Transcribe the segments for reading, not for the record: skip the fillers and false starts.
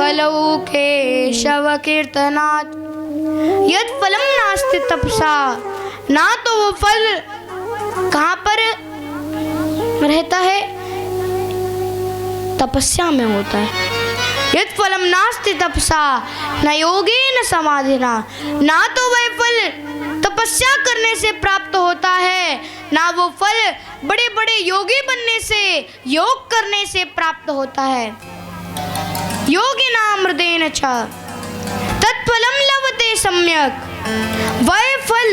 कलौ केशव कीर्तनात् यद फलम नास्ति तपसा, ना तो वो फल कहाँ पर रहता है, तपस्या में होता है। यद फलम नास्ति तपसा न योगेन समाधिना, ना तो वह फल तपस्या करने से प्राप्त होता है, ना वो फल बड़े बड़े योगी बनने से, योग करने से प्राप्त होता है। योगिना मृदेन च तत्फलम लभते सम्यक, वह फल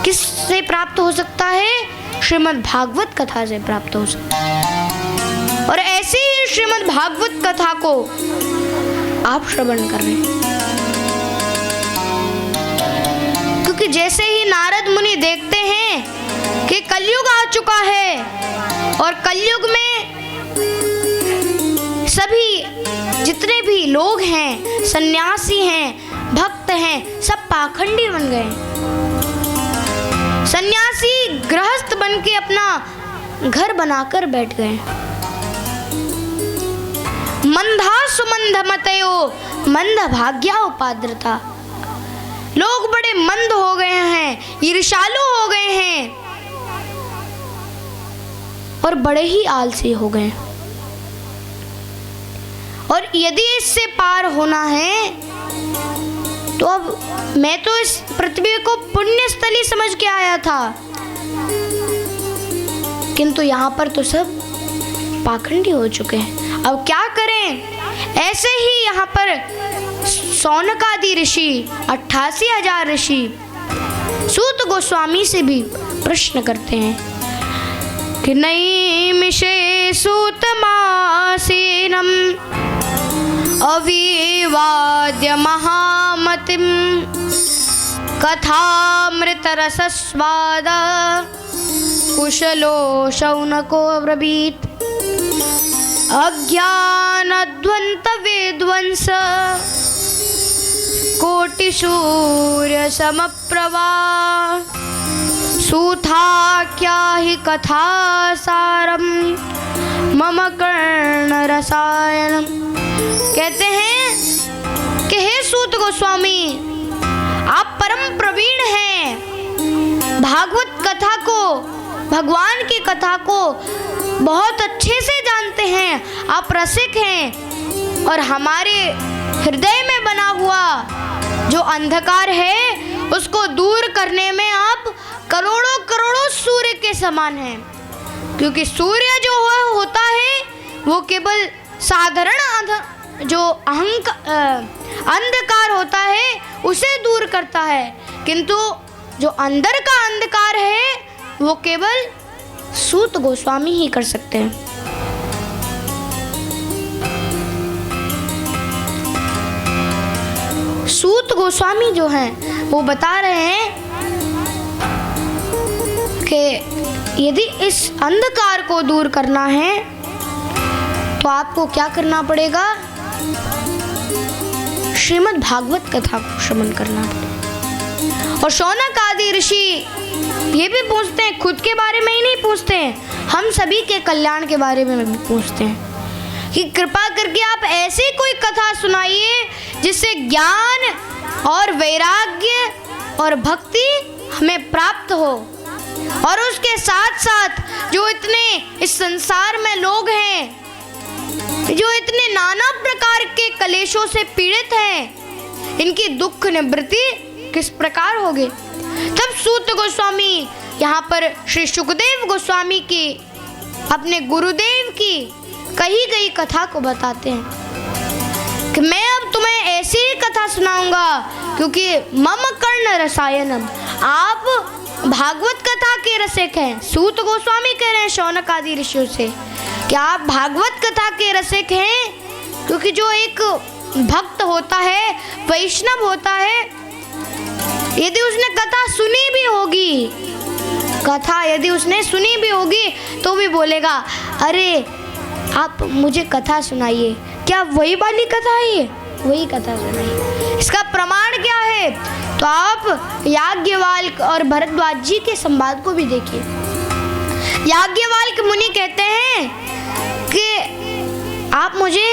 किससे प्राप्त हो सकता है? श्रीमद् भागवत कथा से प्राप्त हो सकता है। और ऐसे ही श्रीमद् भागवत कथा को आप श्रवण कर रहे हैं, क्योंकि जैसे ही नारद मुनि देखते हैं कि कलयुग आ चुका है और कलयुग में सभी जितने भी लोग हैं, सन्यासी हैं, भक्त हैं, सब पाखंडी बन गए। सन्यासी गृहस्थ बन के अपना घर बनाकर बैठ गए। मंदा सुमंद मतयो मंद भाग्या उपाद्रता, लोग बड़े मंद हो गए हैं, ईर्ष्यालु हो गए हैं और बड़े ही आलसी हो गए। और यदि इससे पार होना है तो अब मैं तो इस पृथ्वी को पुण्य स्थली समझ के आया था, किंतु यहाँ पर तो सब पाखंडी हो चुके हैं। अब क्या करें? ऐसे ही यहाँ पर सौनकादि ऋषि, 88,000 ऋषि सूत गोस्वामी से भी प्रश्न करते हैं कि नैमिषे सूतमासीनम अविवाद्य महामतिम कथामृत रसस्वाद कुशलो शौनको ब्रवीत अज्ञानध्वंत विध्वंस कोटि सूर्य समप्रभा सूथाख्या हि कथा सारम मम कर्ण रसायनम। कहते हैं कि हे सूत गोस्वामी, आप परम प्रवीण हैं, भागवत कथा को, भगवान की कथा को बहुत अच्छे से जानते हैं, आप रसिक हैं और हमारे हृदय में बना हुआ जो अंधकार है उसको दूर करने में आप करोड़ों करोड़ों सूर्य के समान हैं। क्योंकि सूर्य जो होता है वो केवल साधारण जो अंधकार होता है उसे दूर करता है, किंतु जो अंदर का अंधकार है वो केवल सूत गोस्वामी ही कर सकते हैं। सूत गोस्वामी जो हैं वो बता रहे हैं कि यदि इस अंधकार को दूर करना है तो आपको क्या करना पड़ेगा? श्रीमद् भागवत कथा को श्रवण करना पड़ेगा। और शौनक आदि ऋषि ये भी पूछते हैं, खुद के बारे में ही नहीं पूछते हैं, हम सभी के कल्याण के बारे में भी पूछते हैं कि कृपा करके आप ऐसी कोई कथा सुनाइए जिससे ज्ञान और वैराग्य और भक्ति हमें प्राप्त हो। और उसके साथ साथ जो इतने इस संसार में लोग हैं जो इतने नाना प्रकार के कलेशों से पीड़ित हैं, इनकी दुख निवृत्ति किस प्रकार होगी? तब सूत गोस्वामी यहाँ पर श्री सुखदेव गोस्वामी की अपने गुरुदेव की कही गई कथा को बताते हैं कि मैं अब तुम्हें ऐसी ही कथा सुनाऊंगा क्योंकि मम कर्ण रसायनम, आप भागवत कथा के रसिक हैं। सूत गोस्वामी कह रहे हैं शौनक आदि ऋषियों से कि आप भागवत कथा के रसिक हैं, क्योंकि जो एक भक्त होता है, वैष्णव होता है, यदि उसने कथा सुनी भी होगी, कथा यदि उसने सुनी भी होगी तो भी बोलेगा अरे आप मुझे कथा सुनाइए। क्या वही वाली कथा है? वही कथा सुनाइए। इसका प्रमाण क्या है? तो आप याज्ञवल्क्य और भरद्वाज जी के संवाद को भी देखिए। याज्ञवल्क्य मुनि कहते हैं कि आप मुझे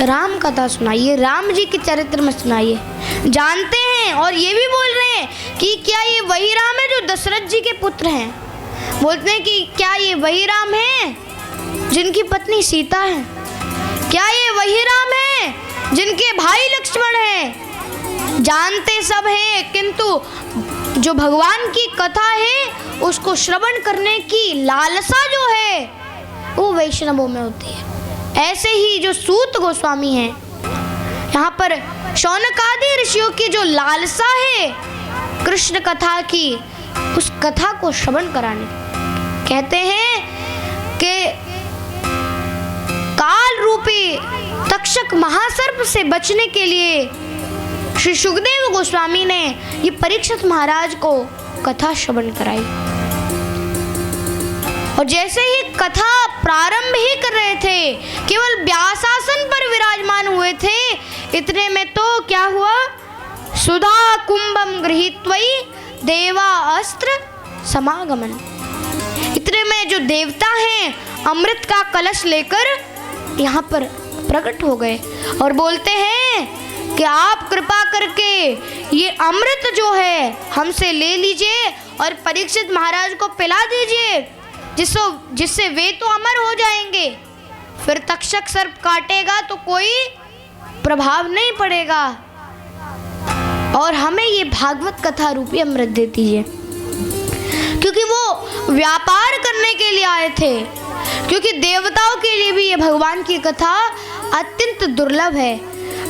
राम कथा सुनाइए, राम जी के चरित्र में सुनाइए। जानते हैं और ये भी बोल रहे हैं कि क्या ये वही राम है जो दशरथ जी के पुत्र हैं। बोलते हैं कि क्या ये वही राम है जिनकी पत्नी सीता है। क्या ये वही राम है जिनके भाई लक्ष्मण हैं। जानते सब हैं, किंतु जो भगवान की कथा है उसको श्रवण करने की लालसा जो है वो वैष्णवों में होती है। ऐसे ही जो सूत गोस्वामी हैं, यहाँ पर शौनक आदि ऋषियों की जो लालसा है कृष्ण कथा की, उस कथा को श्रवण कराने, कहते हैं कि काल रूपी तक्षक महासर्प से बचने के लिए श्री सुखदेव गोस्वामी ने ये परीक्षित महाराज को कथा श्रवण कराई। और जैसे ही कथा प्रारंभ ही कर रहे थे, केवल व्यासासन पर विराजमान हुए थे, इतने में तो क्या हुआ, सुधा कुंभम गृहीत्वै देवा अस्त्र समागमन। इतने में जो देवता हैं अमृत का कलश लेकर यहाँ पर प्रकट हो गए और बोलते हैं कि आप कृपा करके ये अमृत जो है हमसे ले लीजिए और परीक्षित महाराज को पिला दीजिए, जिससे वे तो अमर हो जाएंगे, फिर तक्षक सर्प काटेगा तो कोई प्रभाव नहीं पड़ेगा, और हमें ये भागवत कथा रूपी अमृत दे दीजिए। क्योंकि वो व्यापार करने के लिए आए थे, क्योंकि देवताओं के लिए भी ये भगवान की कथा अत्यंत दुर्लभ है।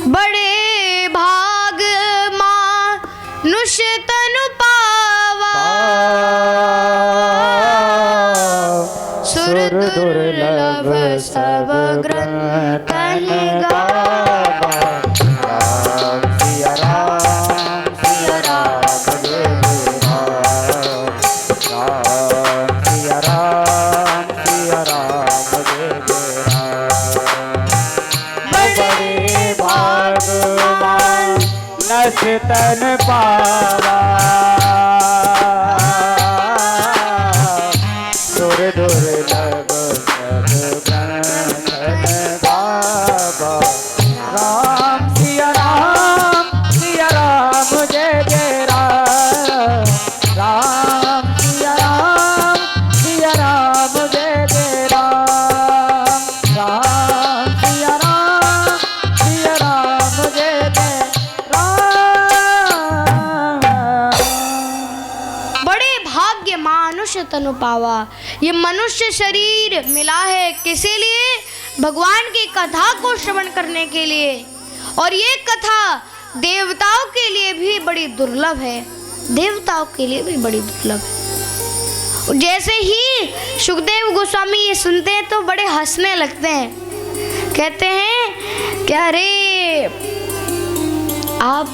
बड़े भाग मानुष तनु पावा, सुर दुर्लभ सब ग्रंथ गावा। सिया राम जय राम, सिया राम जय राम। बड़े भागवान नस तन पावा, सुर दुर्लभ सब ग्रंथ गावा। राम सिया राम जय जय राम। राम सिया राम जय जय राम। राम सिया राम जय जय राम। बड़े भाग्य मनुष्य तनु पावा, ये मनुष्य शरीर मिला है किसी लिए, भगवान की कथा को श्रवण करने के लिए, और ये कथा देवताओं के लिए भी बड़ी दुर्लभ है, देवताओं के लिए भी बड़ी दुर्लभ है। जैसे ही सुखदेव गोस्वामी ये सुनते हैं तो बड़े हंसने लगते हैं, कहते हैं कि अरे आप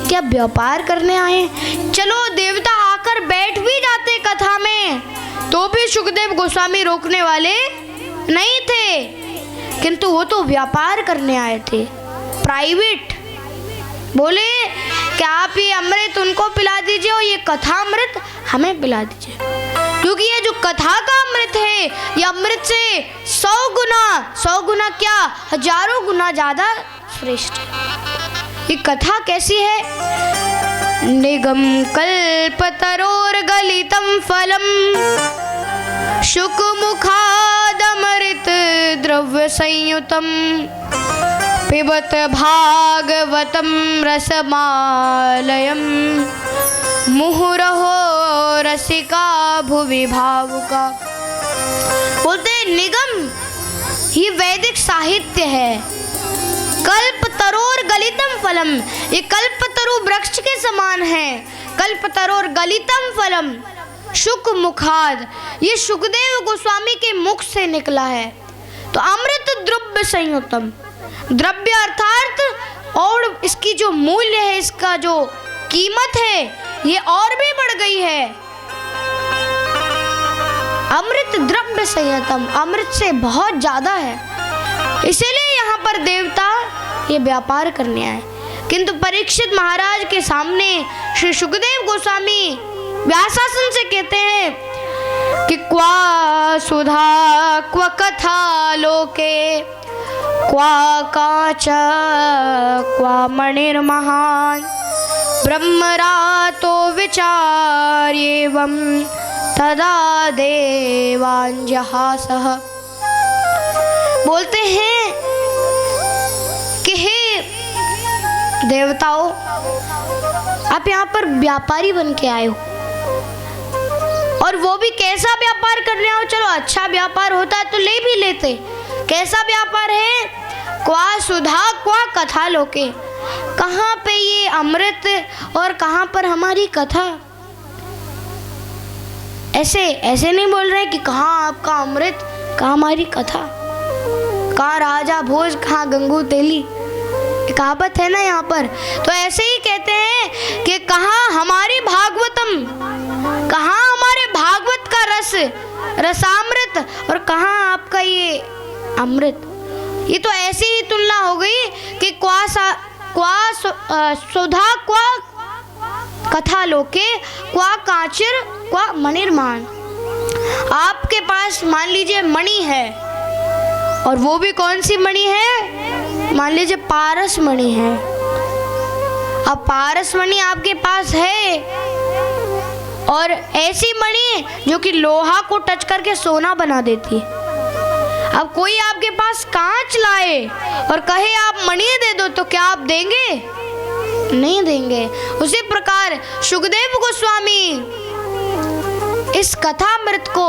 क्या व्यापार करने आए, चलो देवता आकर बैठ भी जाते कथा में तो भी सुखदेव गोस्वामी रोकने वाले नहीं थे, किंतु वो तो व्यापार करने आए थे, प्राइवेट। बोले कि आप ये अमृत उनको पिला दीजिए और ये कथा अमृत हमें पिला दीजिए, क्योंकि ये जो कथा का अमृत है ये अमृत से 100 गुना क्या, हजारों गुना ज्यादा श्रेष्ठ है। ये कथा कैसी है, निगम कल्पतरोर गलितम फलम, शुक मुखादमृत द्रव्य संयुतम, पिबत भागवतम रसमालयम, मुहुरहो रसिका भुवि भावुका। बोलते हैं निगम ये वैदिक साहित्य है, कल्पतरोर गलितम फलम, ये कल्पतरु वृक्ष के समान है, कल्पतरोर गलितम फलम, शुक मुखाद, ये सुखदेव गोस्वामी के मुख से निकला है। तो अमृत द्रव्य संयुतम, द्रव्य अर्थात और इसकी जो मूल्य है, इसका जो कीमत है ये और भी बढ़ गई है। अमृत द्रव्य संयुतम, अमृत से बहुत ज्यादा है, इसीलिए यहाँ पर देवता ये व्यापार करने आए। किंतु परीक्षित महाराज के सामने श्री सुखदेव गोस्वामी व्यासासन से कहते हैं कि क्वा सुधा क्व कथा लोके क्वा काच क्वा मणिर्महान ब्रह्मरातो विचार्येवं तदा देवांजहासः। बोलते हैं कि हे देवताओं, आप यहाँ पर व्यापारी बन के आए हो, और वो भी कैसा व्यापार करने आओ? चलो अच्छा व्यापार होता तो ले भी लेते। कैसा व्यापार है? क्वा सुधा क्वा कथा लोके। कहाँ पे ये अमृत और कहाँ पर हमारी कथा? ऐसे नहीं बोल रहे कि कहाँ आपका अमृत, कहाँ हमारी कथा, कहाँ राजा भोज, कहाँ गंगू तेली। कहावत है ना यहाँ पर। तो ऐसे ही कहते हैं कि कहाँ हमारी भागवतम, कहाँ हमारे भागवत का रस, रसामृत, और कहाँ आपका ये अमृत। ये तो ऐसी ही तुलना हो गई कि क्वा सुधा क्वा कथा लोके क्वा कांचर क्वा मणिर्मान। आपके पास मान लीजिए मणि है, और वो भी कौन सी मणि है? मान लीजिए पारस मणि है। अब पारस मणि आपके पास है, और ऐसी मणि जो कि लोहा को टच करके सोना बना देती है। अब कोई आपके पास कांच लाए और कहे आप मणि दे दो, तो क्या आप देंगे? नहीं देंगे। उसी प्रकार शुकदेव गोस्वामी इस कथामृत को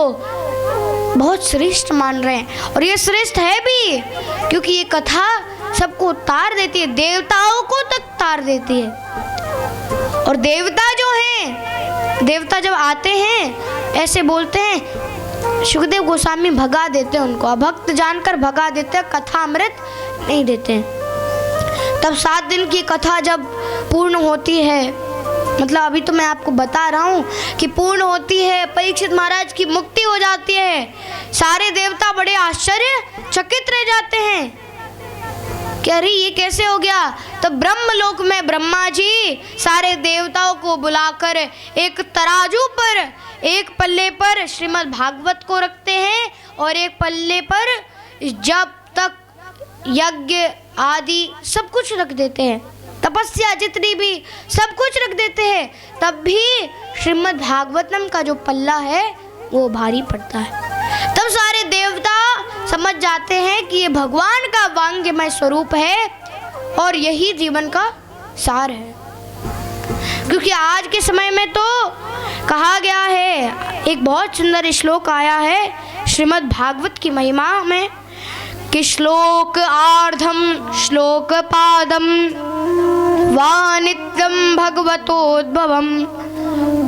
बहुत श्रेष्ठ मान रहे हैं, और ये श्रेष्ठ है भी क्योंकि ये कथा सबको तार देती है, देवताओं को तक तार देती है। और देवता जो हैं, देवता जब आते हैं ऐसे बोलते हैं, शुकदेव गोस्वामी भगा देते हैं उनको, अभक्त जानकर भगा देते हैं, कथा अमृत नहीं देते हैं। तब 7 दिन की कथा जब पूर्ण होती है, मतलब अभी तो मैं आपको बता रहा हूँ कि पूर्ण होती है, परीक्षित महाराज की मुक्ति हो जाती है, सारे देवता बड़े आश्चर्यचकित रह जाते हैं कि अरे ये कैसे हो गया। तब ब्रह्मलोक में ब्रह्मा जी सारे देवताओं को बुलाकर एक तराजू पर, एक पल्ले पर श्रीमद् भागवत को रखते हैं, और एक पल्ले पर जब तक यज्ञ आदि सब कुछ रख देते हैं, तपस्या जितनी भी सब कुछ रख देते हैं। तब भी श्रीमद् भागवतम का जो पल्ला है वो भारी पड़ता है। तब सारे देवता समझ जाते हैं कि ये भगवान का वांग्मय स्वरूप है, और यही जीवन का सार है। क्योंकि आज के समय में तो कहा गया है, एक बहुत सुंदर श्लोक आया है श्रीमद् भागवत की महिमा में कि श्लोक आर्धम श्लोक पादम वा नित्यं भगवतोद्भवम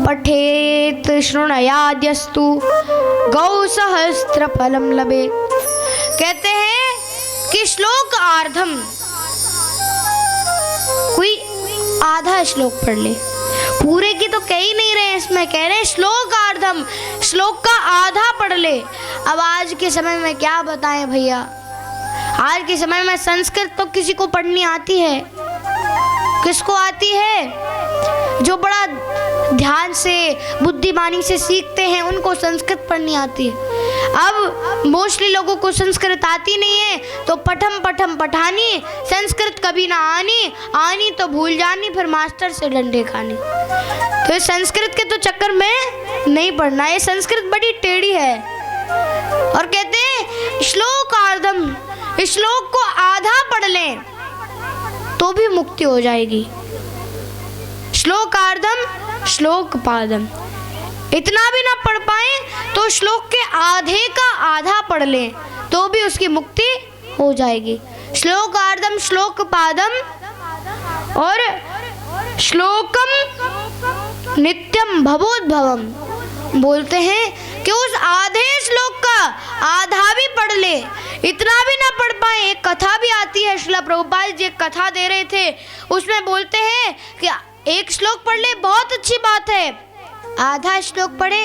पठेत शृणुयाद्यस्तु गौ सहस्त्र फलम लभेत। कहते हैं कि श्लोक आर्धम, कोई आधा श्लोक पढ़ ले, पूरे की तो कह ही नहीं रहे, इसमें कह रहे हैं श्लोक आर्धम, श्लोक का आधा पढ़ ले। अब आज के समय में क्या बताएं भैया, आज के समय में संस्कृत तो किसी को पढ़नी आती है, किसको आती है? जो बड़ा ध्यान से बुद्धिमानी से सीखते हैं उनको संस्कृत पढ़नी आती है। अब मोस्टली लोगों को संस्कृत आती नहीं है, तो पठम पठम पठानी, संस्कृत कभी ना आनी तो भूल जानी, फिर मास्टर से डंडे खानी। तो संस्कृत के तो चक्कर में नहीं पढ़ना है, संस्कृत बड़ी टेढ़ी है। और कहते हैं श्लोक आर्धम, श्लोक को आधा पढ़ लें तो भी मुक्ति हो जाएगी। श्लोक आर्धम श्लोक पादम, इतना भी ना पढ़ पाए तो श्लोक के आधे का आधा पढ़ लें तो भी उसकी मुक्ति हो जाएगी। श्लोक आर्धम श्लोक पादम और श्लोकम नित्यम भवोद्भवम। बोलते हैं कि उस आधे श्लोक का आधा भी पढ़ ले, इतना भी ना पढ़ पाए। एक कथा भी आती है, श्रील प्रभुपाद जी एक कथा दे रहे थे, उसमें बोलते हैं कि एक श्लोक पढ़ ले बहुत अच्छी बात है, आधा श्लोक पढ़े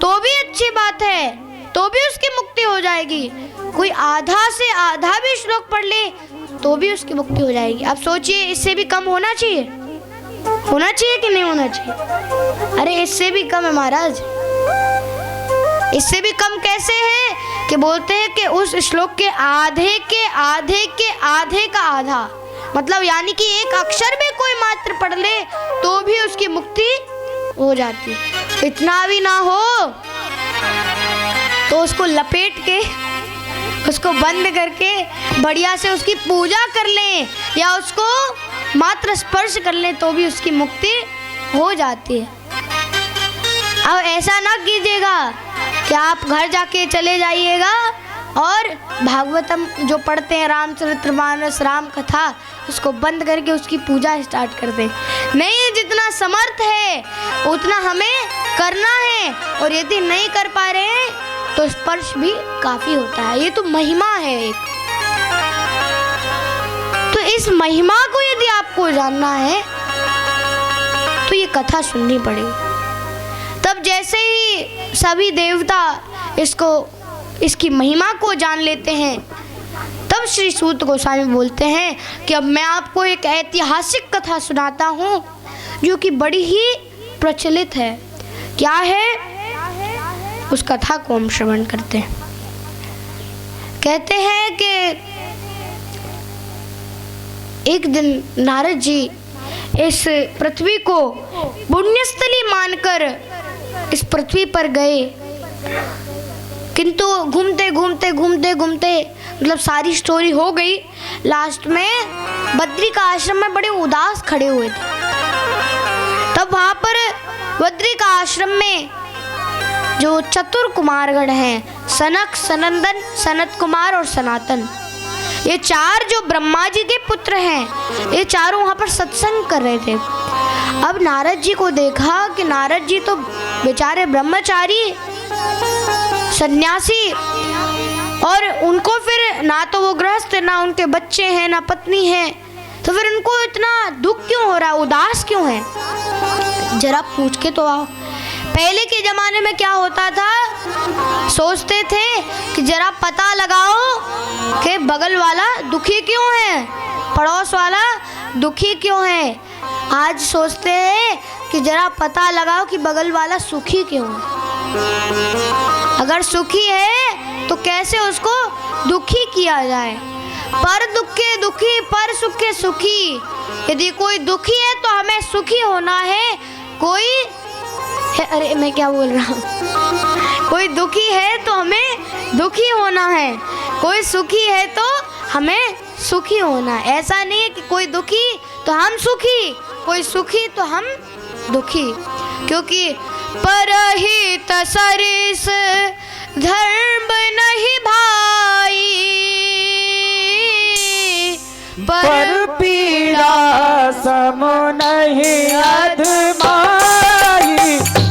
तो भी अच्छी बात है, तो भी उसकी मुक्ति हो जाएगी। कोई आधा से आधा भी श्लोक पढ़ ले तो भी उसकी मुक्ति हो जाएगी। अब सोचिए, इससे भी कम होना चाहिए, होना चाहिए कि नहीं होना चाहिए? अरे इससे भी कम है महाराज, इससे भी कम कैसे है कि बोलते हैं कि उस श्लोक के आधे के आधे के आधे का आधा, मतलब यानी कि एक अक्षर भी कोई मात्र पढ़ ले तो भी उसकी मुक्ति हो जाती। इतना भी ना हो तो उसको लपेट के, उसको बंद करके बढ़िया से उसकी पूजा कर लें या उसको मात्र स्पर्श कर लें तो भी उसकी मुक्ति हो जाती है। अब ऐसा ना कीजिएगा कि आप घर जाके चले जाइएगा और भागवतम जो पढ़ते हैं, रामचरितमानस, राम कथा, उसको बंद करके उसकी पूजा स्टार्ट कर दें। नहीं, जितना समर्थ है उतना हमें करना है, और यदि नहीं कर पा रहे हैं तो स्पर्श भी काफी होता है। ये तो महिमा है एक। तो इस महिमा को यदि आपको जानना है तो ये कथा सुननी पड़ेगी। तब जैसे ही सभी देवता इसकी महिमा को जान लेते हैं, तब श्री सूत गोस्वामी बोलते हैं कि अब मैं आपको एक ऐतिहासिक कथा सुनाता हूँ जो कि बड़ी ही प्रचलित है। क्या है? उस कथा को हम श्रवण करते हैं। कहते हैं कि एक दिन नारद जी इस पृथ्वी को पुण्यस्थली मानकर इस पृथ्वी पर गए, किंतु घूमते घूमते घूमते घूमते मतलब सारी स्टोरी हो गई। लास्ट में बद्री का आश्रम में बड़े उदास खड़े हुए थे। तब वहाँ पर बद्री का आश्रम में जो चतुर कुमारगण हैं, सनक, सनंदन, सनत कुमार और सनातन, ये चार जो ब्रह्मा जी के पुत्र हैं, ये चारों वहाँ पर सत्संग कर रहे थे। अब नारद जी को देखा कि नारद जी तो बेचारे ब्रह्मचारी सन्यासी, और उनको फिर ना तो वो गृहस्थ, ना उनके बच्चे हैं, ना पत्नी है, तो फिर उनको इतना दुख क्यों हो रहा है, उदास क्यों है? जरा पूछ के तो आओ। पहले के जमाने में क्या होता था, सोचते थे कि जरा पता लगाओ कि बगल वाला दुखी क्यों है, पड़ोस वाला दुखी क्यों है। आज सोचते हैं कि जरा पता लगाओ कि बगल वाला सुखी क्यों है। अगर सुखी है तो कैसे उसको दुखी किया जाए। पर दुखे दुखी, पर सुखे सुखी। यदि कोई दुखी है तो हमें सुखी होना है। कोई है, अरे मैं क्या बोल रहा हूँ, कोई दुखी है तो हमें दुखी होना है, कोई सुखी है तो हमें सुखी होना है। ऐसा नहीं है कि कोई दुखी तो हम सुखी, कोई सुखी तो हम दुखी। क्योंकि परहित सरिस धर्म नहीं भाई, पर पीड़ा सम नहीं अधमाई।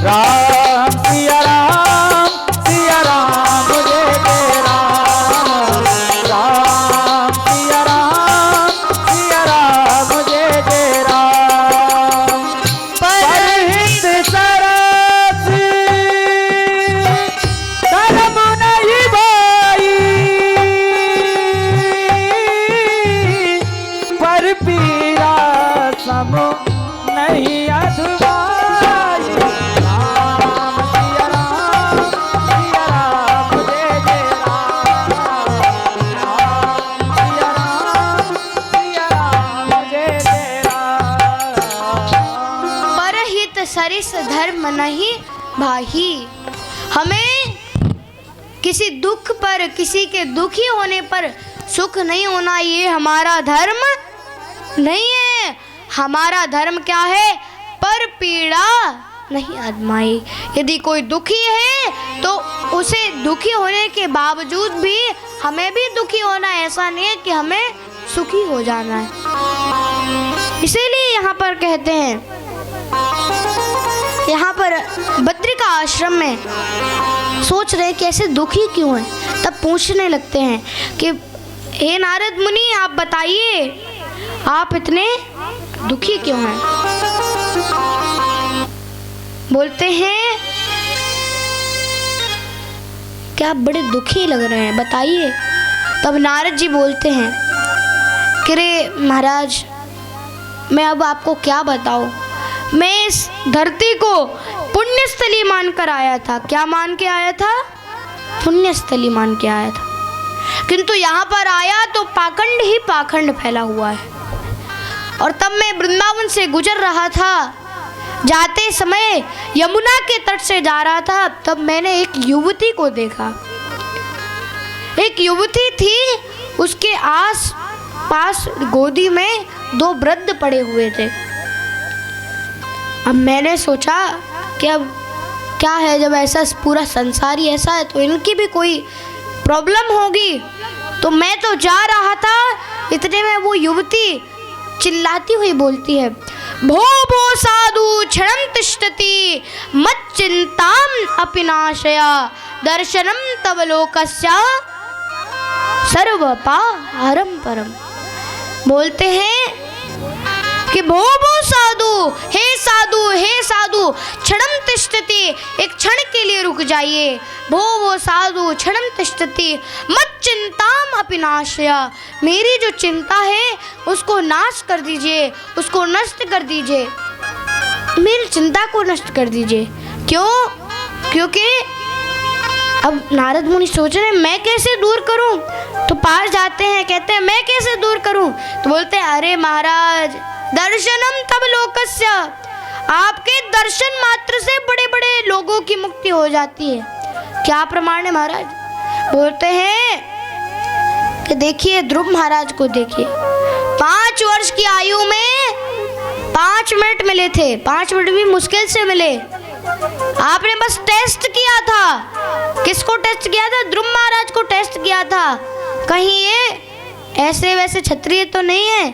राम सिया राम, सिया राम जय जय राम। राम सिया राम, सिया राम जय जय राम। परहित सरस धर्म नहीं भाई, पर पीड़ा सम नहीं अधमाई। सरिस धर्म नहीं भाई। हमें किसी दुख पर, किसी के दुखी होने पर सुख नहीं होना, ये हमारा धर्म नहीं है। हमारा धर्म क्या है? पर पीड़ा नहीं आजमाई। यदि कोई दुखी है तो उसे दुखी होने के बावजूद भी हमें भी दुखी होना है। ऐसा नहीं है कि हमें सुखी हो जाना है। इसीलिए यहाँ पर कहते हैं, यहाँ पर बद्री का आश्रम में सोच रहे कि ऐसे दुखी क्यों हैं। तब पूछने लगते हैं कि हे नारद मुनि, आप बताइए आप इतने दुखी क्यों हैं। बोलते हैं कि आप बड़े दुखी लग रहे हैं, बताइए। तब नारद जी बोलते हैं कि रे महाराज, मैं अब आपको क्या बताऊं। मैं इस धरती को पुण्यस्थली मानकर आया था। क्या मान के आया था? पुण्य स्थली मान के आया था, किंतु यहाँ पर आया तो पाखंड ही पाखंड फैला हुआ है। और तब मैं वृंदावन से गुजर रहा था, जाते समय यमुना के तट से जा रहा था, तब मैंने एक युवती को देखा। एक युवती थी, उसके आस पास गोदी में 2 वृद्ध पड़े हुए थे। अब मैंने सोचा कि अब क्या है, जब ऐसा पूरा संसार ही ऐसा है तो इनकी भी कोई प्रॉब्लम होगी। तो मैं तो जा रहा था, इतने में वो युवती चिल्लाती हुई बोलती है, भो भो साधु क्षणं तिष्ठति मत चिंताम अपि नाशया दर्शनम तव लोकस्य सर्वपारम परम। बोलते हैं कि भो भो साधु, हे साधु, हे साधु, क्षणं तिष्ठति, एक क्षण के लिए रुक जाइए। भो वो साधु क्षणं तिष्ठति मत चिंताम अपि नाशया, मेरी जो चिंता है उसको नाश कर दीजिए, उसको नष्ट कर दीजिए, मेरी चिंता को नष्ट कर दीजिए। क्यों? क्योंकि अब नारद मुनि सोच रहे हैं मैं कैसे दूर करूं, तो पास जाते हैं, कहते हैं मैं कैसे दूर करूं, तो बोलते हैं अरे महाराज दर्शनम तब लोकस्य, आपके दर्शन मात्र से बड़े बड़े लोगों की मुक्ति हो जाती है। क्या प्रमाण है महाराज? बोलते हैं कि देखिए ध्रुव महाराज को देखिए, 5 वर्ष की आयु में 5 मिनट मिले थे, 5 मिनट भी मुश्किल से मिले। आपने बस टेस्ट किया था। किसको टेस्ट किया था? ध्रुव महाराज को टेस्ट किया था। कहीं ये ऐसे वैसे क्षत्रिय तो नहीं है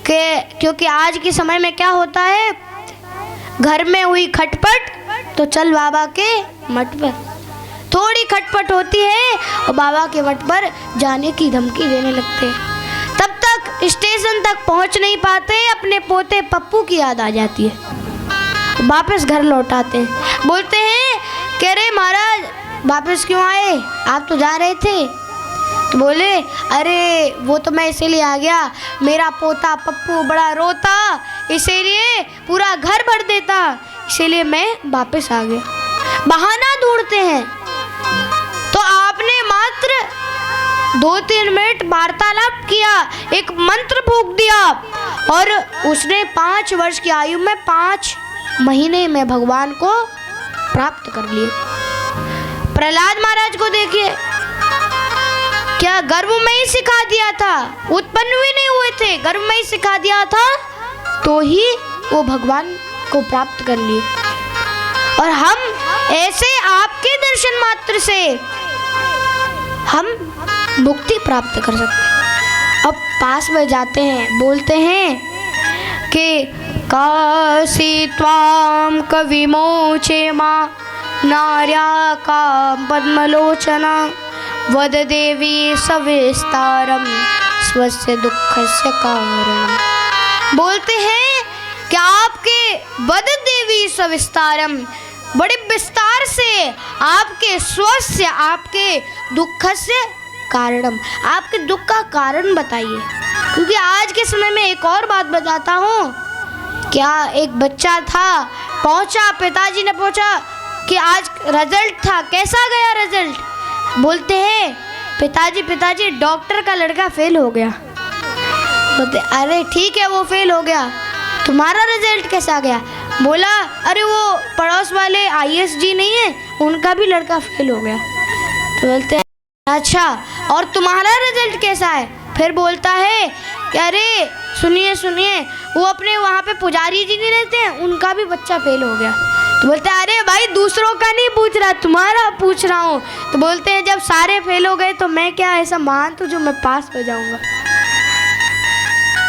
कि, क्योंकि आज के समय में क्या होता है, घर में हुई खटपट तो चल बाबा के मठ पर, थोड़ी खटपट होती है और बाबा के मठ पर जाने की धमकी देने लगते हैं। तब तक स्टेशन तक पहुंच नहीं पाते, अपने पोते पप्पू की याद आ जाती है, वापस घर लौट आते हैं। बोलते हैं कि अरे महाराज वापस क्यों आए, आप तो जा रहे थे। तो बोले अरे वो तो मैं इसीलिए आ गया, मेरा पोता पप्पू बड़ा रोता, इसीलिए पूरा घर भर देता, इसीलिए मैं वापस आ गया। बहाना ढूंढते हैं। तो आपने मात्र 2-3 मिनट वार्तालाप किया, एक मंत्र फूंक दिया और उसने 5 वर्ष की आयु में 5 महीने में भगवान को प्राप्त कर लिए। प्रहलाद महाराज को देखिए, क्या गर्भ में ही सिखा दिया था, उत्पन्न भी नहीं हुए थे, गर्भ में ही सिखा दिया था तो ही वो भगवान को प्राप्त कर लिए। और हम ऐसे आपके दर्शन मात्र से हम मुक्ति प्राप्त कर सकते हैं। अब पास में जाते हैं, बोलते हैं कि काशी त्वाम कविमोचे मां नार्या का पद्मलोचना वद देवी सविस्तारम स्वस्य दुःखस्य कारणम। बोलते हैं कि आपके वद देवी सविस्तारम, बड़े विस्तार से आपके स्वस्य, आपके दुःखस्य कारणम, आपके दुख का कारण बताइए। क्योंकि आज के समय में एक और बात बताता हूँ, क्या एक बच्चा था, पहुँचा, पिताजी ने पूछा कि आज रिजल्ट था, कैसा गया रिजल्ट? बोलते हैं पिताजी डॉक्टर का लड़का फेल हो गया। बोलते अरे ठीक है वो फेल हो गया, तुम्हारा रिजल्ट कैसा गया? बोला अरे वो पड़ोस वाले IAS जी नहीं है, उनका भी लड़का फेल हो गया। तो बोलते हैं अच्छा और तुम्हारा रिजल्ट कैसा है? फिर बोलता है कि अरे सुनिए वो अपने वहाँ पे पुजारी जी नहीं रहते हैं, उनका भी बच्चा फेल हो गया। तो बोलते हैं अरे भाई दूसरों का नहीं पूछ रहा, तुम्हारा पूछ रहा हूँ। तो बोलते हैं जब सारे फेल हो गए तो मैं क्या ऐसा मान तो जो मैं पास हो जाऊंगा?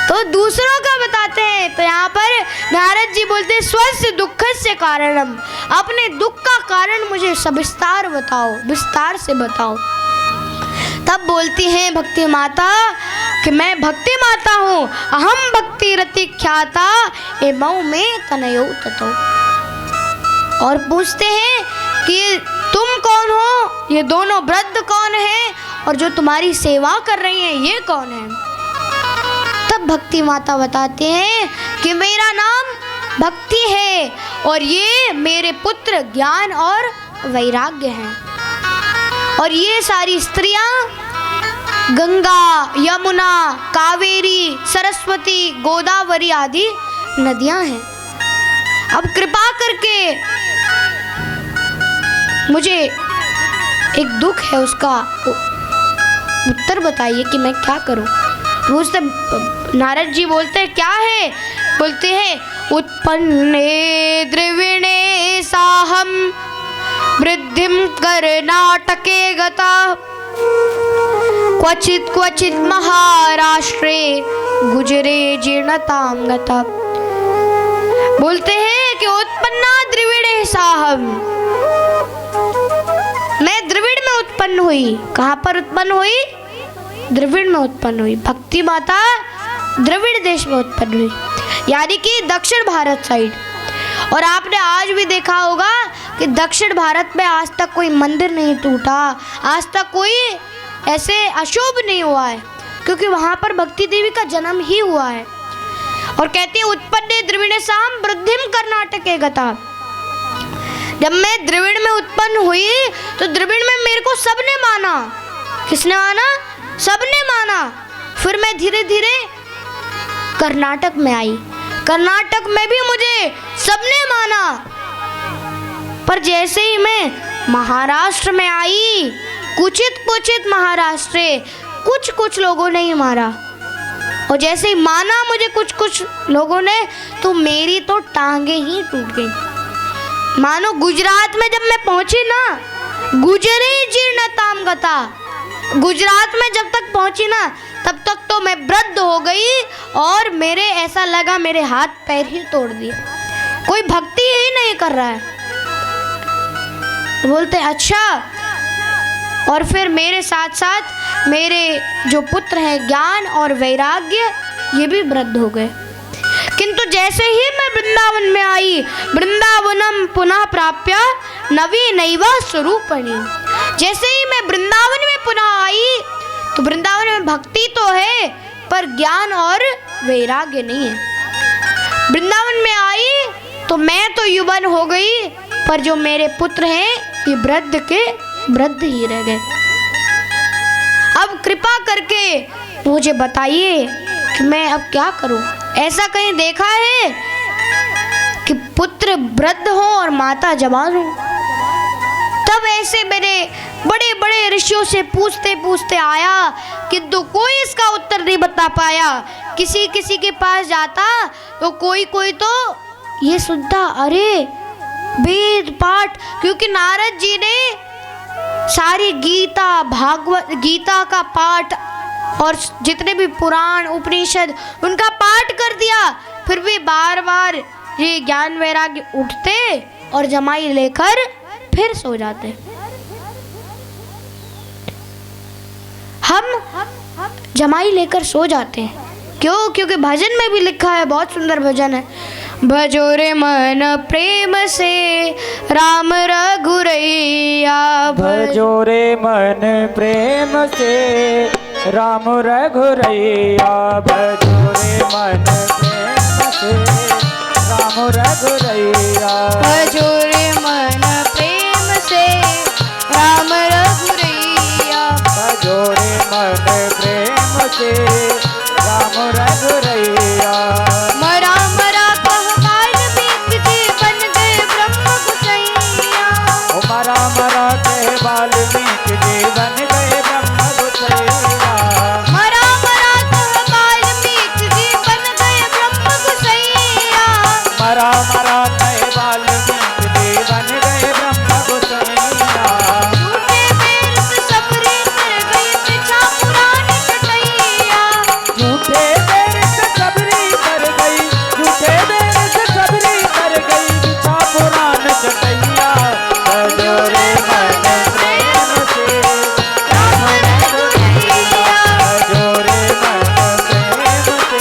तो दूसरों का बताते हैं। तो यहाँ पर नारद जी बोलते हैं स्वस्य दुःखस्य कारणम, अपने दुख का कारण मुझे सविस्तार बताओ, विस्तार से बताओ। तब बोलती हैं भक्ति माता कि मैं भक्ति माता हूँ, अहम भक्ति रति ख्याता ए मऊ में तनयो ततो। और पूछते हैं कि तुम कौन हो, ये दोनों वृद्ध कौन हैं और जो तुम्हारी सेवा कर रही हैं ये कौन है? तब भक्ति माता बताते हैं कि मेरा नाम भक्ति है और ये मेरे पुत्र ज्ञान और वैराग्य हैं। और ये सारी स्त्रियां गंगा, यमुना, कावेरी, सरस्वती, गोदावरी आदि नदियां हैं। अब कृपा करके मुझे एक दुख है, उसका उत्तर बताइए कि मैं क्या करूं। तो उससे नारद जी बोलते हैं क्या है? बोलते हैं उत्पन्ने द्रविणे साहम वृद्धिम कर्नाटके गता क्वचित क्वचित महाराष्ट्रे गुजरे जीर्णताम गता। बोलते हैं कि उत्पन्ना द्रविणे साहम, मैं द्रविड़ में उत्पन्न हुई। कहाँ पर उत्पन्न हुई? द्रविड़ में उत्पन्न हुई। भक्ति माता द्रविड़ देश में उत्पन्न हुई, यानी कि दक्षिण भारत साइड। और आपने आज भी देखा होगा कि दक्षिण भारत में आज तक कोई मंदिर नहीं टूटा, आज तक कोई ऐसे अशुभ नहीं हुआ है, क्योंकि वहाँ पर भक्ति देवी का जन्म ही हुआ है। और कहते हैं उत्पन्ने द्रविणे साम वृद्धिम कर्नाटके गता। जब मैं द्रविड़ में उत्पन्न हुई तो द्रविड़ में मेरे को सबने माना। किसने माना? सबने माना। फिर मैं धीरे धीरे कर्नाटक में आई, कर्नाटक में भी मुझे सबने माना। पर जैसे ही मैं महाराष्ट्र में आई, कुछ महाराष्ट्र कुछ लोगों ने ही मारा। और जैसे ही माना मुझे कुछ लोगों ने, तो मेरी तो टांगे ही टूट गई। मानो गुजरात में जब मैं पहुंची ना, गुजरे जीर्णताम गता, गुजरात में जब तक पहुंची ना, तब तक तो मैं वृद्ध हो गई और मेरे ऐसा लगा मेरे हाथ पैर ही तोड़ दिए, कोई भक्ति ही नहीं कर रहा है। बोलते अच्छा। और फिर मेरे साथ साथ मेरे जो पुत्र हैं ज्ञान और वैराग्य, ये भी वृद्ध हो गए। किंतु जैसे ही मैं वृंदावन में आई, वृंदावनम पुनः प्राप्य नवीनैव स्वरूपणी, जैसे ही मैं वृंदावन में पुनः आई तो वृंदावन में भक्ति तो है पर ज्ञान और वैराग्य नहीं है। वृंदावन में आई तो मैं तो युवन हो गई, पर जो मेरे पुत्र हैं ये वृद्ध के वृद्ध ही रह गए। अब कृपा करके मुझे बताइए कि मैं अब क्या करूं। ऐसा कहीं देखा है कि पुत्र वृद्ध हो और माता जवान हो? तब ऐसे मैंने बड़े बड़े ऋषियों से पूछते पूछते आया, किंतु कोई इसका उत्तर नहीं बता पाया। किसी किसी के पास जाता तो कोई तो ये सुनता, अरे वेद पाठ, क्योंकि नारद जी ने सारी गीता, भागवत गीता का पाठ और जितने भी पुराण उपनिषद उनका पाठ कर दिया, फिर भी बार बार ये ज्ञान वैराग्य उठते और जमाई लेकर फिर सो जाते। हम जमाई लेकर सो जाते हैं क्यों? क्योंकि भजन में भी लिखा है, बहुत सुंदर भजन है, भजो रे मन प्रेम से राम रघुरैया, भजो रे मन प्रेम से राम रघुरैया, भजो रे मन प्रेम से राम रघुरैया, भजो रे मन प्रेम से राम रघुरैया, भजो रे मन प्रेम से राम रघुरैया। मरा मरा कह वाल्मीकि जी बन गए ब्रह्म गुसैया, ओ मरा मरा कह वाल्मीकि जी बन गए ब्रह्म गुसैया, मरा मरा कह वाल्मीकि जी बन गए ब्रह्म गुसैया, मरा मरा कह वाल्मीकि जी बन गए ब्रह्म गुसैया, झूठे बेर से सबरी कर गई पीछा पुरानी कटैया, झूठे देर से सबरी कर गई, झूठे देर से सबरी कर गई बिछा पुराण चटैया, भजो रे मन प्रेम से राम रघुरैया, भजो रे मन प्रेम से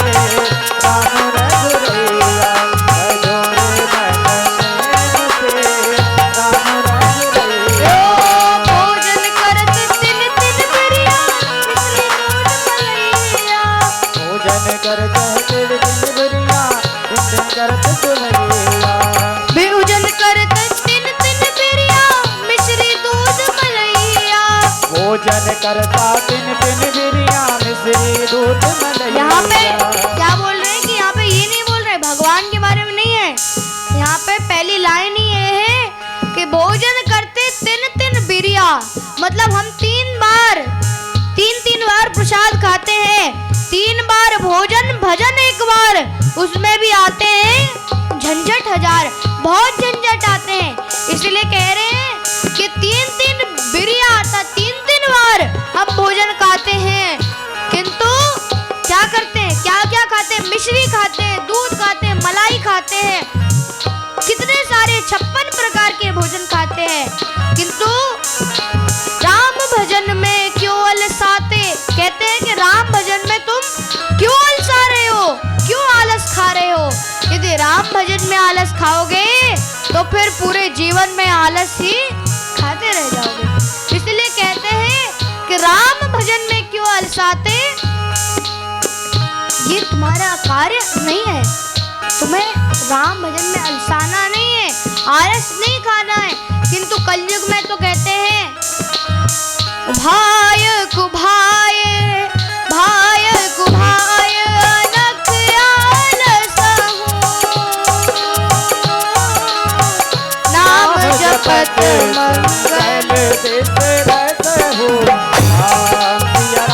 राम रघुरैया, भजो रे मन प्रेम से राम रघुरैया। भोजन करत तिन तिन बिरिया मिसरी दूध मलैया, भोजन करते तिल तिल बुरिया, दिन करत सुनैया, भोजन करत तिन तिन बिरिया मिसरी दूध मलैया, भोजन करता बिन बिन बिरिया मिश्री दूध मलैया। यहाँ पे क्या बोल रहे हैं कि यहाँ पे ये नहीं बोल रहे, भगवान के बारे में नहीं है। यहाँ पे पहली लाइन ही ये है कि भोजन करते तीन तीन बिरिया, मतलब हम तीन बार प्रसाद खाते हैं, 3 बार भोजन भजन 1 बार, उसमें भी आते हैं झंझट 1000, बहुत झंझट आते हैं। इसलिए कह रहे हैं कि 3 बिरिया आता, 3 बार हम भोजन खाते हैं, किंतु क्या करते हैं, क्या खाते हैं, मिश्री खाते हैं, दूध खाते हैं, मलाई खाते हैं, कितने सारे 56 प्रकार के भोजन खाते हैं, किंतु राम भजन में क्यों अलसाते। कहते हैं कि राम भजन में तुम क्यों अलसा रहे हो, क्यों आलस खा रहे हो। यदि राम भजन में आलस खाओगे तो फिर पूरे जीवन में आलस ही खाते रह जाओगे। इसलिए कहते हैं कि राम भजन में क्यों अलसाते, ये तुम्हारा कार्य नहीं है, तुम्हें राम भजन में अलसाना नहीं है, आलस नहीं खाना है। किंतु कलयुग में तो कहते हैं भाय कुभाय अनख आलसहु, नाम जपत मंगल दिस रहसहु। राम सिया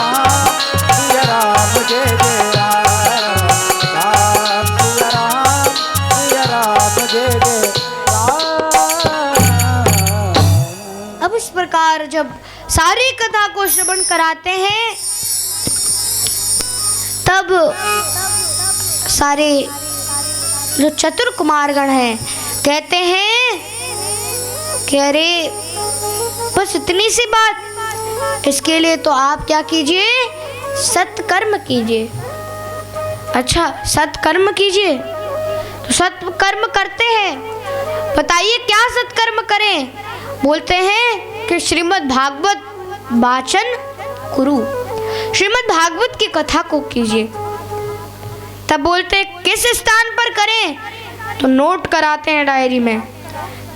राम जय जय राम, राम सिया राम जय जय राम। अब इस प्रकार जब सारी कथा को श्रवण कराते हैं, तब सारे जो चतुर कुमारगण हैं कहते हैं कि अरे बस इतनी सी बात, इसके लिए तो आप क्या कीजिए, सत्कर्म कीजिए। अच्छा सत्कर्म कीजिए, तो सत्कर्म करते हैं, बताइए क्या सत्कर्म करें। बोलते हैं कि श्रीमद् भागवत वाचन कुरु, श्रीमद् भागवत की कथा को कीजिए। तब बोलते हैं किस स्थान पर करें, तो नोट कराते हैं डायरी में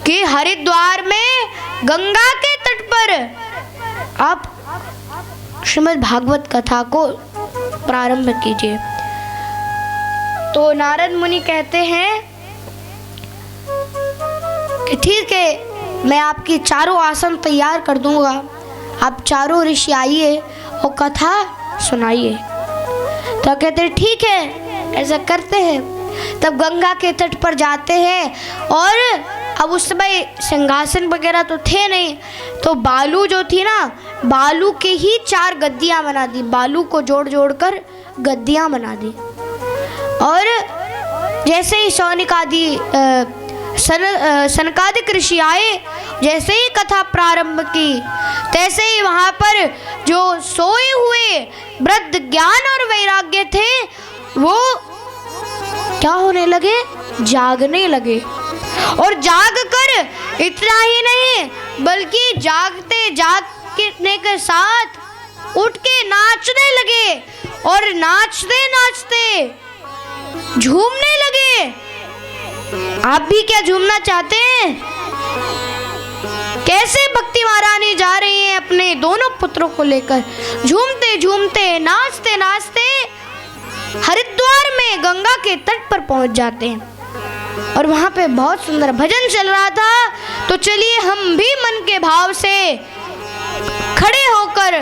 कि हरिद्वार में गंगा के तट पर आप श्रीमद् भागवत कथा को प्रारंभ कीजिए। तो नारद मुनि कहते हैं कि ठीक है, मैं आपकी चारों आसन तैयार कर दूंगा, आप चारों ऋषि आइए और कथा सुनाइए। तो कहते हैं ठीक है, ऐसा करते हैं। तब गंगा के तट पर जाते हैं, और अब उस समय सिंहासन वगैरह तो थे नहीं, तो बालू जो थी ना, बालू के ही 4 गद्दियाँ बना दी, बालू को जोड़ कर गद्दियाँ बना दी। और जैसे ही सौनिक आदि सनकादिक ऋषि आए, जैसे ही कथा प्रारंभ की, तैसे ही वहाँ पर जो सोए हुए वृद्ध ज्ञान और वैराग्य थे, वो क्या होने लगे, जागने लगे। और जाग कर इतना ही नहीं, बल्कि जागने के साथ उठ के नाचने लगे, और नाचते नाचते झूमने लगे। आप भी क्या झूमना चाहते हैं? कैसे भक्ति महारानी जा रही हैं अपने दोनों पुत्रों को लेकर, झूमते झूमते नाचते नाचते हरिद्वार में गंगा के तट पर पहुंच जाते हैं। और वहां पे बहुत सुंदर भजन चल रहा था। तो चलिए हम भी मन के भाव से खड़े होकर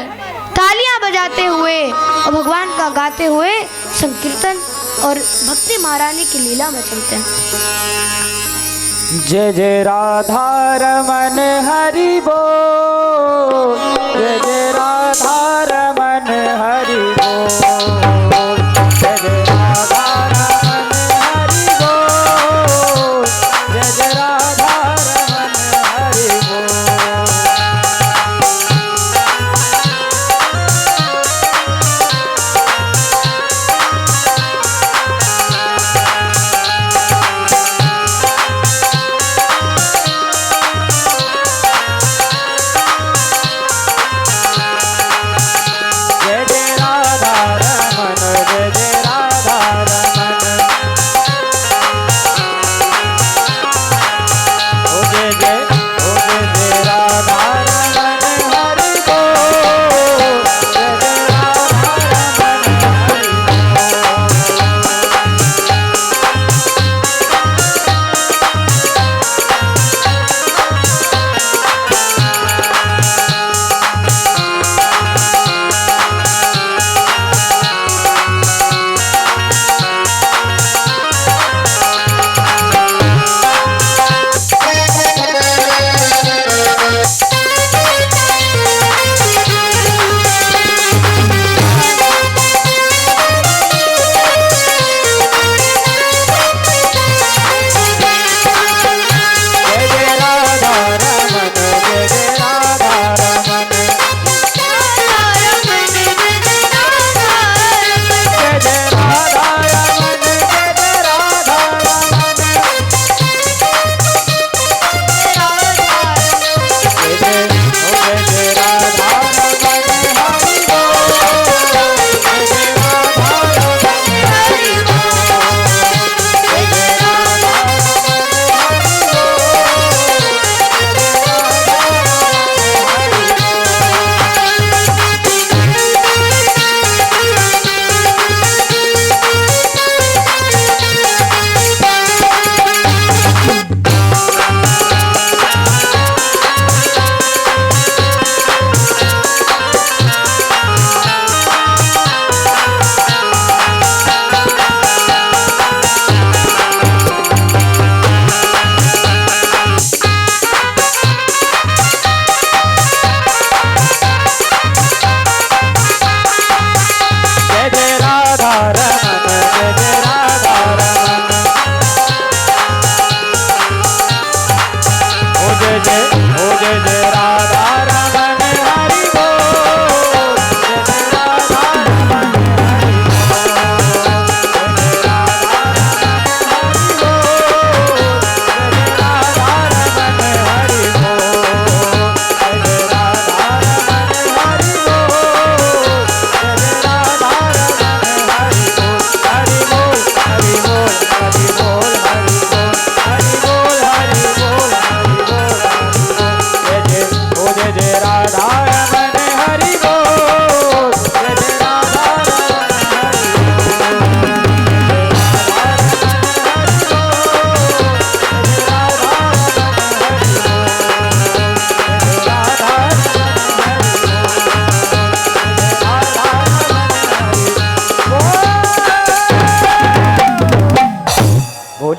तालियां बजाते हुए और भगवान का गाते हुए संकीर्तन और भक्ति महारानी की लीला में चलते हैं। जय जय राधा रमन हरि बोल, जय जय राधा रमन हरि बोल, जय जय राधा रमन हरि बोल, जय जय राधा रमन हरि बोल।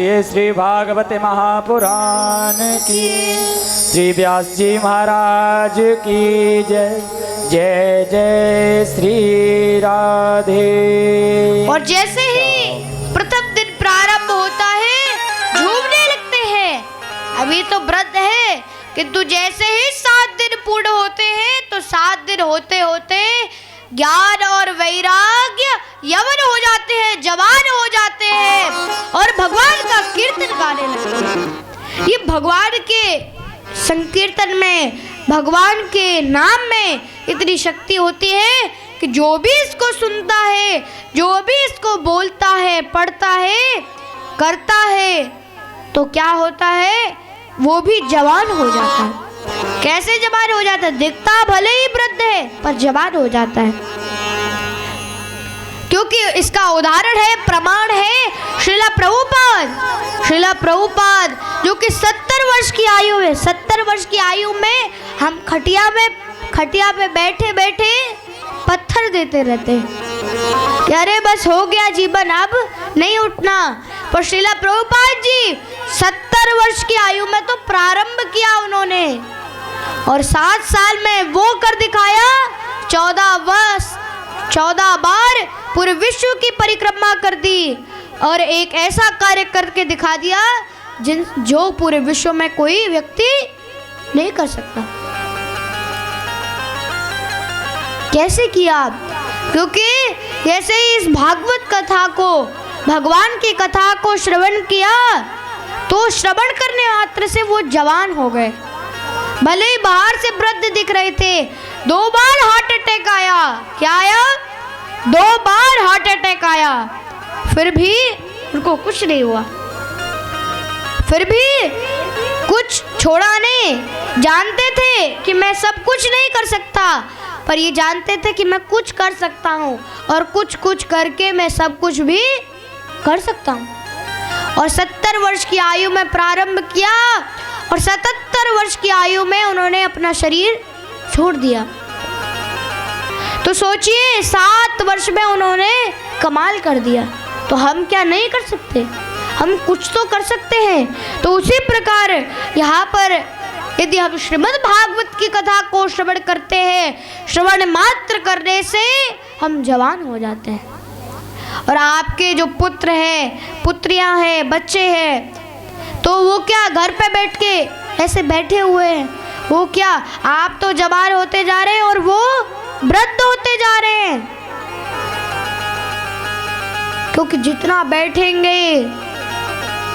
बोलिए श्री भागवत महापुराण की, श्री व्यास जी महाराज की जय। जय जय श्री राधे। और जैसे ही प्रथम दिन प्रारंभ होता है झूमने लगते हैं। अभी तो व्रत है, किंतु जैसे ही 7 दिन पूर्ण होते हैं तो 7 दिन होते होते ज्ञान और वैराग्य यवन हो जाते हैं, जवान हो जाते हैं और भगवान का कीर्तन गाने लगते हैं। ये भगवान के संकीर्तन में, भगवान के नाम में इतनी शक्ति होती है कि जो भी इसको सुनता है, जो भी इसको बोलता है, पढ़ता है, करता है, तो क्या होता है, वो भी जवान हो जाता है। कैसे जवान हो जाता है? दिखता भले ही वृद्ध है पर जवान हो जाता है। क्योंकि इसका उदाहरण है, प्रमाण है श्रीला प्रभुपाद। श्रीला प्रभुपाद जो कि 70 वर्ष की आयु है, 70 वर्ष की आयु में हम खटिया पे बैठे बैठे पत्थर देते रहते हैं कि अरे बस हो गया जीवन, अब नहीं उठना। पर श्रीला प्रभुपाद जी 70 वर्ष की आयु में तो प्रारंभ किया उन्होंने और 7 साल में वो कर दिखाया। 14 बार पूरे विश्व की परिक्रमा कर दी और एक ऐसा कार्य करके दिखा दिया जो पूरे विश्व में कोई व्यक्ति नहीं कर सकता। कैसे किया? क्योंकि जैसे ही इस भागवत कथा को, भगवान की कथा को श्रवण किया तो श्रवण करने मात्र से वो जवान हो गए। भले ही बाहर से वृद्ध दिख रहे थे, 2 बार हार्ट अटैक आया। क्या आया? 2 बार हार्ट अटैक आया, फिर भी उनको कुछ नहीं हुआ, फिर भी कुछ छोड़ा नहीं। जानते थे कि मैं सब कुछ नहीं कर सकता, पर ये जानते थे कि मैं कुछ कर सकता हूँ और कुछ करके मैं सब कुछ भी कर सकता हूँ। और 70 वर्ष की आयु में प्रारंभ किया और 77 वर्ष की आयु में उन्होंने अपना शरीर छोड़ दिया। तो सोचिए 7 वर्ष में उन्होंने कमाल कर दिया, तो हम क्या नहीं कर सकते? हम कुछ तो कर सकते हैं। तो उसी प्रकार यहाँ पर यदि हम श्रीमद् भागवत की कथा को श्रवण करते हैं, श्रवण मात्र करने से हम जवान हो जाते हैं। और आपके जो पुत्र हैं, पुत्रियां हैं, बच्चे हैं, तो वो क्या घर पे बैठ के ऐसे बैठे हुए हैं? वो क्या, आप तो जवान होते जा रहे हैं और वो वृद्ध होते जा रहे हैं। क्योंकि जितना बैठेंगे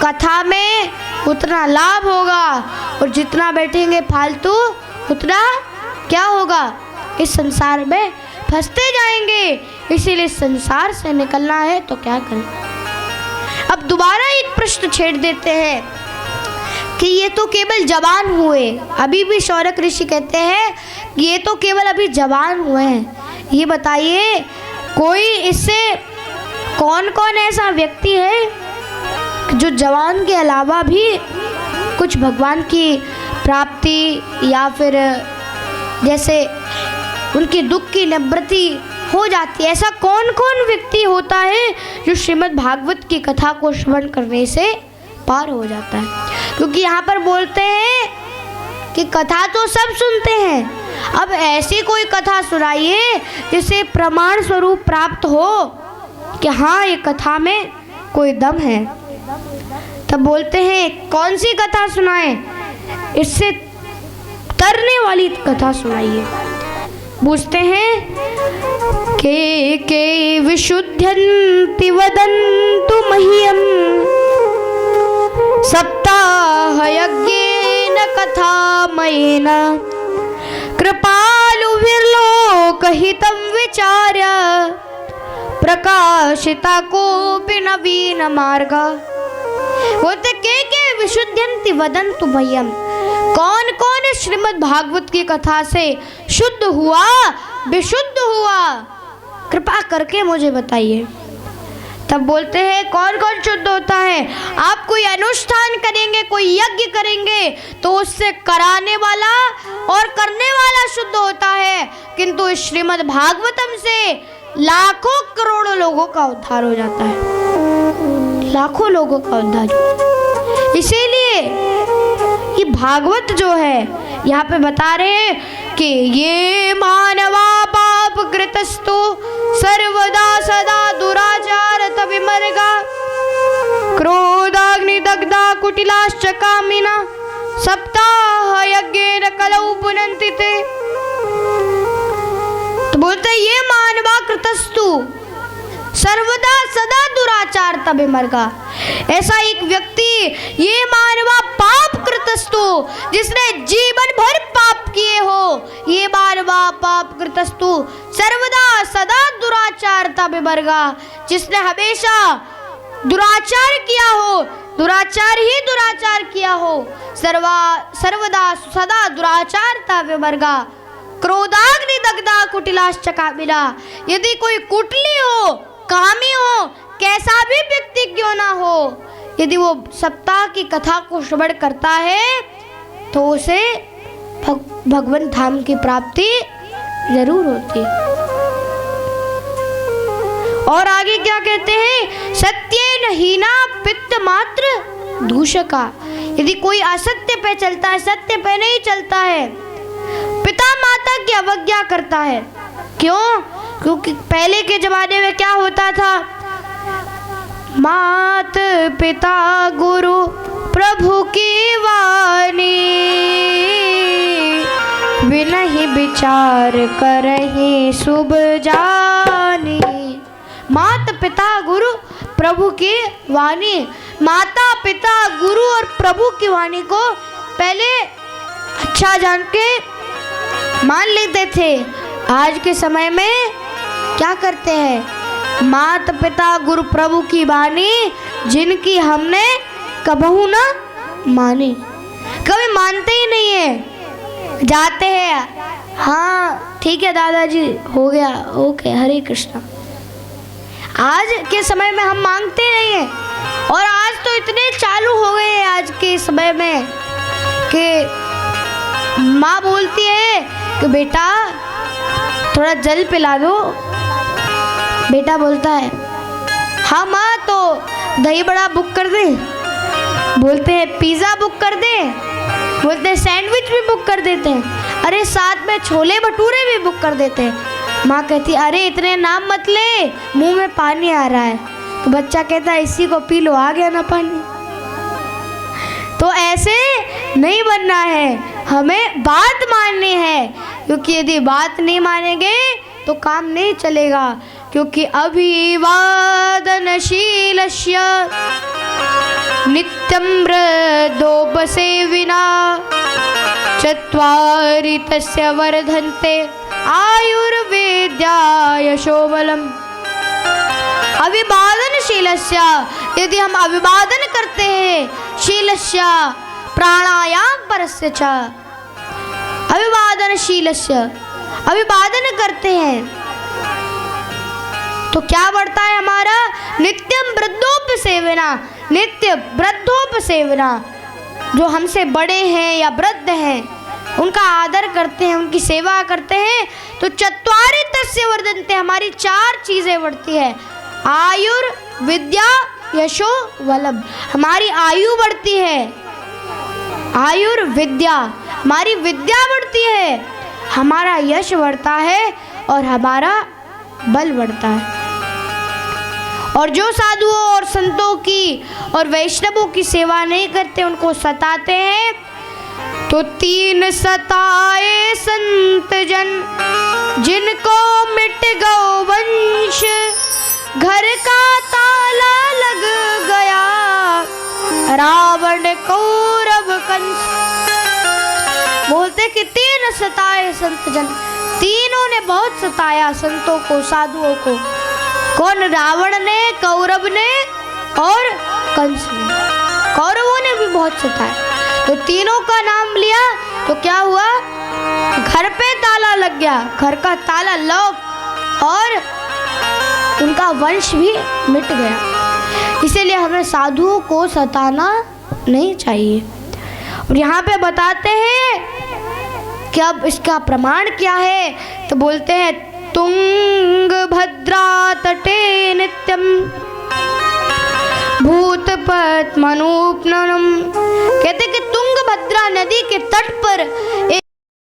कथा में उतना लाभ होगा और जितना बैठेंगे फालतू उतना क्या होगा, इस संसार में फंसते जाएंगे। इसीलिए संसार से निकलना है तो क्या करें। अब दोबारा एक प्रश्न छेड़ देते हैं कि ये तो केवल जवान हुए। अभी भी शौनक ऋषि कहते हैं कि ये तो केवल अभी जवान हुए हैं। ये बताइए कोई इससे कौन कौन ऐसा व्यक्ति है जो जवान के अलावा भी कुछ भगवान की प्राप्ति या फिर जैसे उनके दुख की निवृत्ति हो जाती है? ऐसा कौन कौन व्यक्ति होता है जो श्रीमद् भागवत की कथा को श्रवण करने से पार हो जाता है? क्योंकि यहाँ पर बोलते हैं कि कथा तो सब सुनते हैं, अब ऐसी कोई कथा सुनाइए जिसे प्रमाण स्वरूप प्राप्त हो कि हाँ ये कथा में कोई दम है। तब बोलते हैं कौन सी कथा सुनाएं? इससे तरने वाली कथा सुनाइए। पूछते हैं के विशुद्ध्यन्ति वदन्तु मह्यं सप्ताह यज्ञेन कथामयेन कृपालु विर्लोकहितं विचार्य प्रकाशिता कोऽपि नवीन मार्ग। बोलते के विशुद्ध्यन्ति वदन्तु मह्यं, कौन कौन श्रीमद् भागवत की कथा से शुद्ध हुआ, विशुद्ध हुआ, कृपा करके मुझे बताइए। तब बोलते हैं कौन कौन शुद्ध होता है? आप कोई अनुष्ठान करेंगे, कोई यज्ञ करेंगे तो उससे कराने वाला और करने वाला शुद्ध होता है, किंतु इस श्रीमद् भागवतम से लाखों करोड़ों लोगों का उद्धार हो जाता है। लाखों लोगों का उद्धार हुआ। इसीलिए ये भागवत जो है यहाँ पे बता रहे हैं कि ये मानवा पाप कृतस्तु सर्वदा सदा दुराचार विमर्गा क्रोधाग्नि दग्धा कुटिलाश्च कामिना सप्ताह यज्ञेन कलौ पुनन्ति ते। तो बोलते ये मानवा कृतस्तु सर्वदा सदा दुराचार विमर्गा। ऐसा एक व्यक्ति ये मानवा पाप कृतस्तु जिसने जीवन भर पाप किए हो, ये मानवा पाप कृतस्तु सर्वदा सदा दुराचार विमर्गा, जिसने हमेशा दुराचार किया हो, दुराचार ही दुराचार किया हो, सर्वदा सदा दुराचार विमर्गा क्रोधाग्नि दग्धा कुटिलाश्च कामिना। यदि कोई कुटिली हो, कामी हो, कैसा भी व्यक्ति क्यों ना हो, यदि वो सप्ताह की कथा को श्रवण करता है तो उसे भगवान धाम की प्राप्ति जरूर होती है। और आगे क्या कहते हैं, सत्य हीना पित्त मात्र दूषका। यदि कोई असत्य पे चलता है, सत्य पे नहीं चलता है, पिता माता की अवज्ञा करता है। क्यों? क्योंकि पहले के जमाने में क्या होता था, मात पिता गुरु प्रभु की वाणी बिनहि विचार करहि शुभ जानी। मात पिता गुरु प्रभु की वाणी, माता पिता गुरु और प्रभु की वाणी को पहले अच्छा जान के मान लेते थे। आज के समय में क्या करते हैं, माता पिता गुरु प्रभु की वाणी जिनकी हमने कबहू ना मानी, कभी मानते ही नहीं है। जाते हैं, हाँ ठीक है दादाजी हो गया, ओके हरे कृष्णा। आज के समय में हम मांगते नहीं हैं। और आज तो इतने चालू हो गए हैं आज के समय में कि माँ बोलती है कि बेटा थोड़ा जल पिला दो। बेटा बोलता है हाँ माँ, तो दही बड़ा बुक कर दे। बोलते हैं पिज़्ज़ा बुक कर दे। बोलते हैं सैंडविच भी बुक कर देते हैं। अरे साथ में छोले भटूरे भी बुक कर देते हैं। माँ कहती अरे इतने नाम मत ले, मुंह में पानी आ रहा है। तो बच्चा कहता है इसी को पी लो, आ गया ना पानी। तो ऐसे नहीं बनना है, हमें बात माननी है, क्योंकि यदि बात नहीं मानेंगे तो काम नहीं चलेगा। क्योंकि अभिवादनशीलस्य नित्यं वृद्धोपसेविना चत्वारि तस्य वर्धन्ते आयुर्वेद्या यशोबलम्। अभिवादनशीलस्य, यदि हम अभिवादन करते हैं, शीलस्य प्राणायाम परस्य च, अभिवादनशीलस्य अभिवादन करते हैं तो क्या बढ़ता है हमारा, नित्यम वृद्धोपसेवना, नित्य वृद्धोपसेवना। जो हमसे बड़े हैं या वृद्ध हैं उनका आदर करते हैं, उनकी सेवा करते हैं तो चत्वारि तस्य वर्धन्ते, हमारी 4 चीजें बढ़ती है। आयुर विद्या यशो बलम, हमारी आयु बढ़ती है। आयुर विद्या, हमारी विद्या बढ़ती है, हमारा यश बढ़ता है और हमारा बल बढ़ता है। और जो साधुओं और संतों की और वैष्णवों की सेवा नहीं करते, उनको सताते हैं, तो 3 सताए संत जन जिनको मिट गौ वंश, घर का ताला लग गया रावण कौरव कंस। बोलते कि 3 सताए संत जन, तीनों ने बहुत सताया संतों को, साधुओं को। कौन? रावण ने, कौरव ने और कंस ने। कौरवों ने भी बहुत सताया। तो तीनों का नाम लिया तो क्या हुआ, घर पे ताला लग गया, घर का ताला लॉक, और उनका वंश भी मिट गया। इसीलिए हमें साधुओं को सताना नहीं चाहिए। और यहाँ पे बताते हैं कि अब इसका प्रमाण क्या है, तो बोलते हैं तुंगभद्रा तटे नित्यम भूत पद्मनूपनम। कहते कि तुंगभद्रा नदी के तट पर एक